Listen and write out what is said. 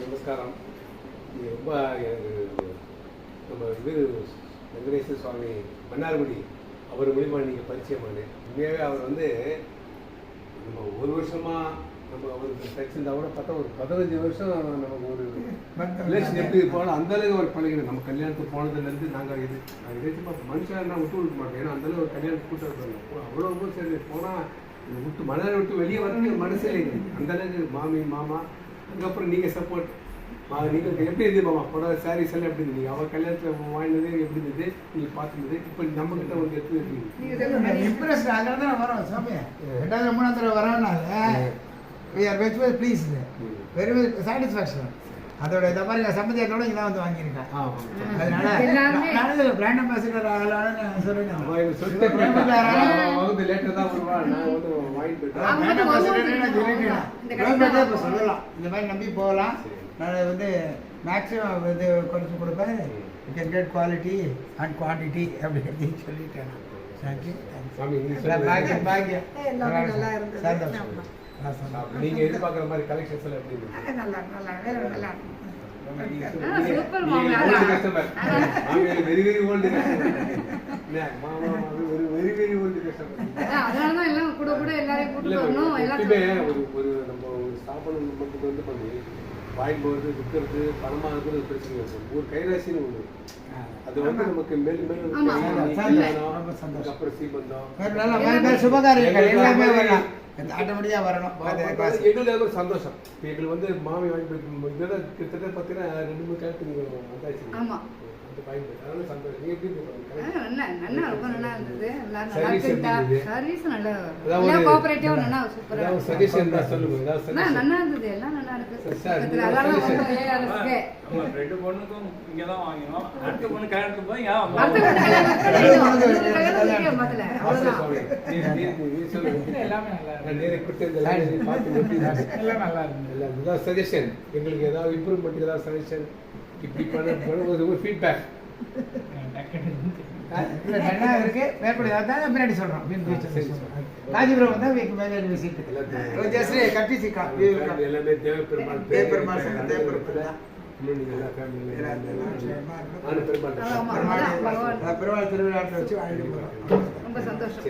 நமஸ்காரம். இது ரொம்ப நம்ம வெங்கடேஸ்வர சுவாமி மன்னார்குடி அவர் மூலிமா நீங்கள் பரிச்சயமான உண்மையாகவே அவர் வந்து நம்ம ஒரு வருஷமாக நம்ம அவருக்கு தைச்சிருந்தா கூட பார்த்தா ஒரு 15 வருஷம் நமக்கு ஒரு ரிலேஷன் எப்படி போனால் அந்தளவுக்கு அவர் பழகிடும். நம்ம கல்யாணத்துக்கு போனதுலேருந்து நாங்கள் மனுஷன் விட்டு கொடுக்க மாட்டோம். ஏன்னா அந்தளவு ஒரு கல்யாணத்துக்கு கூட்டு இருப்பாங்க. அவ்வளோ ரொம்ப சரி போனால் விட்டு மணலை விட்டு வெளியே வரது மனசே இல்லை. அந்தளவுக்கு மாமி மாமா அதுக்கப்புறம் நீங்கள் சப்போர்ட் நீங்கள் எப்படி இருந்தது மாமா புடவை சாரீஸ் எல்லாம் எப்படி இருந்தீங்க? அவள் கல்யாணத்தில் வாங்கினது எப்படி இருந்தது நீங்கள் பார்த்துருந்தது? இப்போ நம்மக்கிட்ட வந்து எப்படி இருக்கீங்க? இம்ப்ரெஸ் அதனால தான் வரோம் சாமி. 2வது 3வது தடவை வரோம்னால we are very well pleased, very well satisfaction. அதோட இந்த மாதிரி சம்பந்தியத்தோட இங்கே தான் வந்து வாங்கியிருக்கேன். அதனால நானும் பிராண்ட் அம்பாசிடர் ஆகலான்னு சொல்லிட்டேன். லேட்டர் தான் வருவா. நான் வந்து வாங்கிட்டு சொல்லலாம். இந்த மாதிரி நம்பி போகலாம். நான் வந்து மேக்ஸிமம் இது குறைச்சி கொடுப்பேன். You can get quality and quantity அப்படின்னு சொல்லிட்டேன். தேங்க்யூ. பாக்கியம் பாக்கியம். சந்தோஷம். நீங்க எதிர்பார்க்குற மாதிரி கலெக்ஷன்ஸ் எல்லாம் எப்படி இருக்கு? நல்லா நல்லா நல்லா சூப்பர் மாமா. வெரி வெரி ஓல்டு மாமா வெரி வெரி ஓல்டு கஸ்டமர். அதனால தான் எல்லாம் கூட கூட எல்லாரையும் கூட்டி வரணும். எல்லாத்துமே ஒரு நம்ம ஒரு ஸ்தாபனம் நமக்கு வந்து பண்ணி வாய்ப்பு விற்கிறது பணமாக இருக்கிறது பிரச்சனை இருக்கும். ஒரு கைராசின்னு ஒன்று அது வந்து நமக்கு மேலும் மேலும் அப்புறம் சீமந்தம் சுபகாரியங்கள் எல்லாமே வரலாம். ஆட்டோமேட்டிக்காக வரணும். எங்களுக்கு சந்தோஷம். இப்போ எங்களுக்கு வந்து மாமி வாங்கி இதெல்லாம் கிட்டத்தட்ட பார்த்தீங்கன்னா 2-3 கலெக்ட் வந்தாச்சு. ஆமாம் அந்த வாங்கி அதனால சந்தோஷம். நீங்கள் எப்படி நல்லா ரொம்ப நல்லா இருந்தது. சர்வீஸ் நல்லா கோஆபரேட்டிவ் நல்லா சூப்பராக சஜஷன் தான் சொல்லுங்க. நல்லா இருந்தது. எல்லாம் நல்லா இருக்கு. ரெண்டு பொண்ணுக்கும் இங்கே தான் வாங்கினோம். அடுத்த பொண்ணு கல்யாணத்துக்கு போய் சஜஷன் எங்களுக்கு ஏதாவது இம்ப்ரூவ்மெண்ட் ஏதாவது சஜஷன் இப்படி பண்ண ஒரு ஃபீட்பேக் நல்லா இருக்கு. மேற்படி பின்னாடி சொல்றோம். காஞ்சிபுரம் வந்தா மேலே விசிட் கட்டிசிக்கா எல்லாமே தேவைப்பெருமாள் பெருமாள் திருவிழாட்டில் வச்சு வாங்கிட்டு போகிறோம். ரொம்ப சந்தோஷம்.